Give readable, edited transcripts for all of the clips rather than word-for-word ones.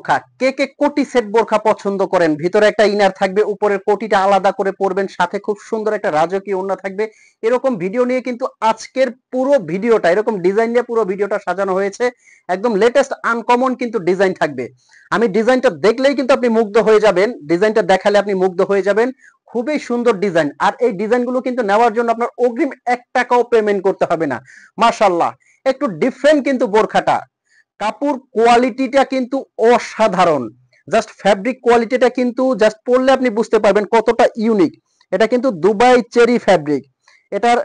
বোরখা, কে কে কোটি সেট বোরখা পছন্দ করেন? ভিতরে একটা ইনার থাকবে, উপরের কোটিটা আলাদা করে পরবেন, সাথে খুব সুন্দর একটা রাজকীয় ওড়না থাকবে। এরকম ভিডিও নিয়ে কিন্তু আজকের পুরো ভিডিওটা, এরকম ডিজাইন নিয়ে পুরো ভিডিওটা সাজানো হয়েছে। একদম লেটেস্ট আনকমন কিন্তু ডিজাইন থাকবে। আমি ডিজাইনটা দেখলেই কিন্তু আপনি মুগ্ধ হয়ে যাবেন, ডিজাইনটা দেখালে আপনি মুগ্ধ হয়ে যাবেন। খুবই সুন্দর ডিজাইন, আর এই ডিজাইনগুলো কিন্তু নেওয়ার জন্য আপনার অগ্রিম 1 টাকাও পেমেন্ট করতে হবে না। মাশাআল্লাহ, একটু ডিফারেন্ট কিন্তু বোরখাটা। কাপড় কোয়ালিটিটা কিন্তু অসাধারণ। জাস্ট ফ্যাব্রিক কোয়ালিটিটা কিন্তু জাস্ট পরলে আপনি বুঝতে পারবেন কতটা ইউনিক। এটা কিন্তু দুবাই চেরি ফ্যাব্রিক। এটার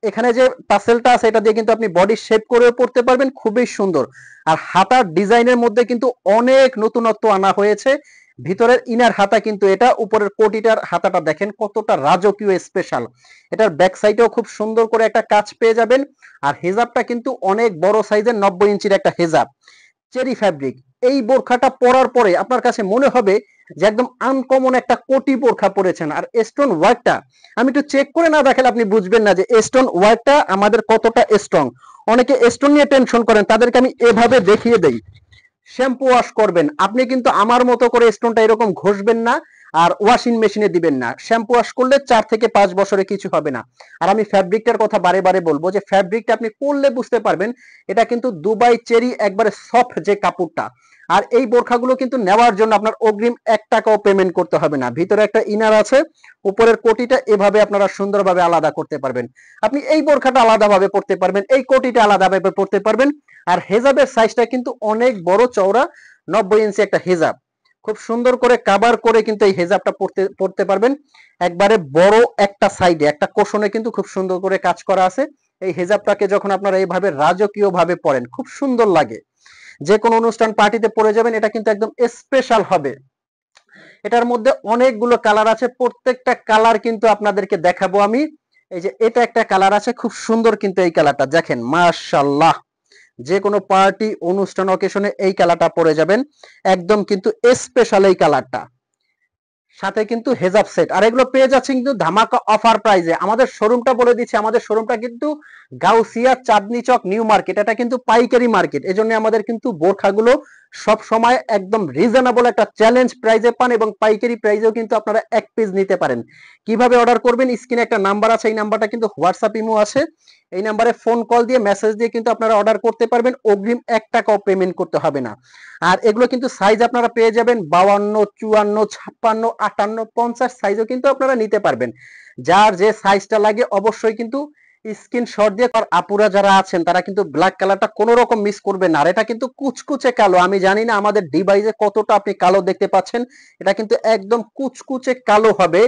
এখানে যে টাসেলটা আছে এটা দিয়ে কিন্তু আপনি বডি শেপ করেও পরতে পারবেন, খুবই সুন্দর। আর হাতার ডিজাইনের মধ্যে কিন্তু অনেক নতুনত্ব আনা হয়েছে। ভিতরের ইনার হাতা কিন্তু এটা, উপরের কোটিটার হাতাটা দেখেন কতটা রাজকীয় স্পেশাল। এটার ব্যাক সাইডেও খুব সুন্দর করে একটা কাজ পেয়ে যাবেন। আর হেজাবটা কিন্তু অনেক বড় সাইজের 90 ইঞ্চির একটা হেজাব, চেরি ফ্যাব্রিক। এই বোরখাটা পরার পরে আপনার কাছে মনে হবে যে একদম আনকমন একটা কোটি বোরখা পরেছেন। আর স্টোন ওয়ার্কটা আমি একটু চেক করে না দেখালে আপনি বুঝবেন না যে স্টোন ওয়ার্কটা আমাদের কতটা স্ট্রং। অনেকে স্টোন নিয়ে টেনশন করেন, তাদেরকে আমি এভাবে দেখিয়ে দেই। শ্যাম্পু ওয়াশ করবেন, আপনি কিন্তু আমার মতো করে স্টোনটা এরকম ঘষবেন না আর ওয়াশিং মেশিনে দিবেন না। শ্যাম্পু ওয়াশ করলে 4 থেকে 5 বছরে কিছু হবে না। আর আমি ফ্যাব্রিকটার কথা বারে বারে বলবো যে ফ্যাব্রিকটা আপনি পরলে বুঝতে পারবেন এটা কিন্তু দুবাই চেরি একবারে সফট যে কাপড়টা। আর এই বোরখাগুলো কিন্তু নেওয়ার জন্য আপনার অগ্রিম 1 টাকাও পেমেন্ট করতে হবে না। ভিতরে একটা ইনার আছে, উপরের কোটিটা এভাবে আপনারা সুন্দরভাবে আলাদা করতে পারবেন। আপনি এই বোরখাটা আলাদাভাবে পরতে পারবেন, এই কোটিটা আলাদাভাবে পরতে পারবেন। আর হেজাবের সাইজটা কিন্তু অনেক বড় চওড়া, 90 ইঞ্চি একটা হেজাব। খুব সুন্দর করে কাভার করে কিন্তু এই হেজাবটা পরতে পারবেন। একবারে বড় একটা সাইডে একটা কোশনে কিন্তু খুব সুন্দর করে কাজ করা আছে। এই হেজাবটাকে যখন আপনারা এইভাবে রাজকীয় ভাবে পরেন খুব সুন্দর লাগে। যে কোনো অনুষ্ঠান পার্টিতে পরে যাবেন, এটা কিন্তু একদম স্পেশাল হবে। এটার মধ্যে অনেকগুলো কালার আছে, প্রত্যেকটা কালার কিন্তু আপনাদেরকে দেখাবো আমি। এই যে এটা একটা কালার আছে, খুব সুন্দর কিন্তু এই কালারটা দেখেন, মাশাআল্লাহ। যে কোনো পার্টি অনুষ্ঠান অকেশনে এই কালারটা পরে যাবেন, একদম কিন্তু স্পেশাল এই কালারটা। সাথে কিন্তু হেজাব সেট, আর এগুলো পেয়ে যাচ্ছে কিন্তু ধামাকা অফার প্রাইজে। আমাদের শোরুমটা বলে দিচ্ছি, আমাদের শোরুমটা কিন্তু গাউসিয়া চাঁদনি চক নিউ মার্কেট। এটা কিন্তু পাইকারি মার্কেট, এজন্য আমাদের কিন্তু বোরখাগুলো সব সময় একদম রিজনেবল একটা চ্যালেঞ্জ প্রাইজে পান, এবং পাইকারি প্রাইজেও কিন্তু আপনারা 1 পিস নিতে পারেন। কিভাবে অর্ডার করবেন? স্ক্রিনে একটা নাম্বার আছে, এই নাম্বারটা কিন্তু হোয়াটসঅ্যাপ ইমো আছে। এই নাম্বারে ফোন কল দিয়ে মেসেজ দিয়ে কিন্তু আপনারা অর্ডার করতে পারবেন, অগ্রিম 1 টাকাও পেমেন্ট করতে হবে না। আর এগুলো কিন্তু সাইজ আপনারা পেয়ে যাবেন 52, 54, 56, 58, 50 সাইজও কিন্তু আপনারা নিতে পারবেন। যার যে সাইজটা লাগে অবশ্যই কিন্তু স্ক্রিনশট দিয়ে। আর আপুরা যারা আছেন তারা কিন্তু ব্ল্যাক কালারটা কোনো রকম মিস করবেন না। আর এটা কিন্তু কুচকুচে কালো, আমি জানি না আমাদের ডিভাইসে কতটা আপনি কালো দেখতে পাচ্ছেন, এটা কিন্তু একদম কুচকুচে কালো হবে।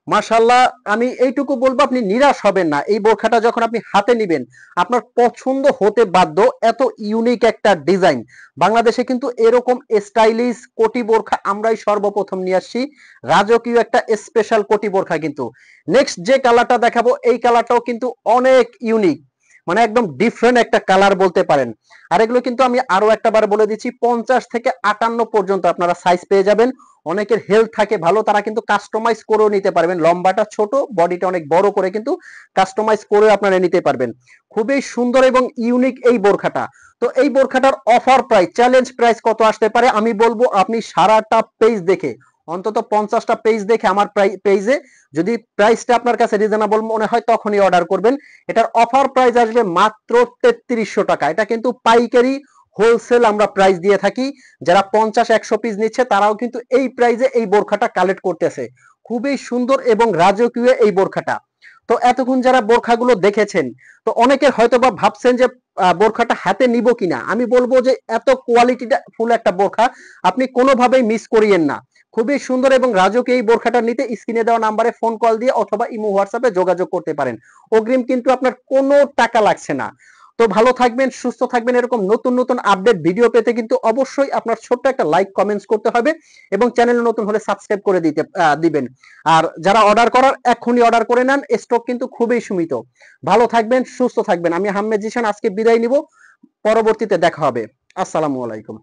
মাশাআল্লাহ, আমি এইটুকু বলবো আপনি নিরাশ হবেন না। এই বোরখাটা যখন আপনি হাতে নিবেন আপনার পছন্দ হতে বাধ্য, এত ইউনিক একটা ডিজাইন। বাংলাদেশে কিন্তু এরকম স্টাইলিশ কোটি বোরখা আমরাই সর্বপ্রথম নিয়ে আসছি, রাজকীয় একটা স্পেশাল কোটি বোরখা। কিন্তু নেক্সট যে কালারটা দেখাবো এই কালারটাও কিন্তু অনেক ইউনিক, মানে একদম ডিফারেন্ট একটা কালার বলতে পারেন। আর এগুলো কিন্তু আমি আরো একটা বার বলে দিচ্ছি, 50 থেকে 58 পর্যন্ত আপনারা সাইজ পেয়ে যাবেন। অনেকের হেলথ থাকে ভালো, তারা কিন্তু কাস্টমাইজ করেও নিতে পারবেন। লম্বাটা ছোট, বডিটা অনেক বড় করে কিন্তু কাস্টমাইজ করে আপনারা নিতে পারবেন। খুবই সুন্দর এবং ইউনিক এই বোরখাটা। তো এই বোরখাটার অফার প্রাইস, চ্যালেঞ্জ প্রাইস কত আসতে পারে আমি বলবো, আপনি সারাটা পেজ দেখে, অন্তত 50টা পেজ দেখে আমার পেজে যদি প্রাইসটা আপনার কাছে রিজনেবল মনে হয় তখনই অর্ডার করবেন। এটার অফার প্রাইস আসবে মাত্র 3300 টাকা। এটা কিন্তু পাইকারি হোলসেল আমরা প্রাইস দিয়ে থাকি। যারা 50-100 পিস নিচ্ছে তারাও কিন্তু এই প্রাইসে এই বোরখাটা কালেক্ট করতেছে। খুবই সুন্দর এবং রাজকীয় এই বোরখাটা। তো এতক্ষণ যারা বোরখাগুলো দেখেছেন, তো অনেকের হয়তো বা ভাবছেন যে বোরখাটা হাতে নিব কিনা। আমি বলবো যে এত কোয়ালিটিটা ফুল একটা বোরখা আপনি কোনোভাবেই মিস করিয়েন না। খুবই সুন্দর এবং রাজকীয় এই বোরখাটা নিতে স্ক্রিনে দেওয়া নাম্বারে ফোন কল দিয়ে অথবা ইমো হোয়াটসঅ্যাপে যোগাযোগ করতে পারেন। অগ্রিম কিন্তু আপনার কোনো টাকা লাগছে না। তো ভালো থাকবেন, সুস্থ থাকবেন। এরকম নতুন নতুন আপডেট ভিডিও পেতে কিন্তু অবশ্যই আপনার ছোট্ট একটা লাইক কমেন্টস করতে হবে, এবং চ্যানেলে নতুন হলে সাবস্ক্রাইব করে দিবেন। আর যারা অর্ডার করার এখনই অর্ডার করে নেন, স্টক কিন্তু খুবই সীমিত। ভালো থাকবেন, সুস্থ থাকবেন। আমি আহমেদ জিশান আজকে বিদায় নিব, পরবর্তীতে দেখা হবে। আসসালামু আলাইকুম।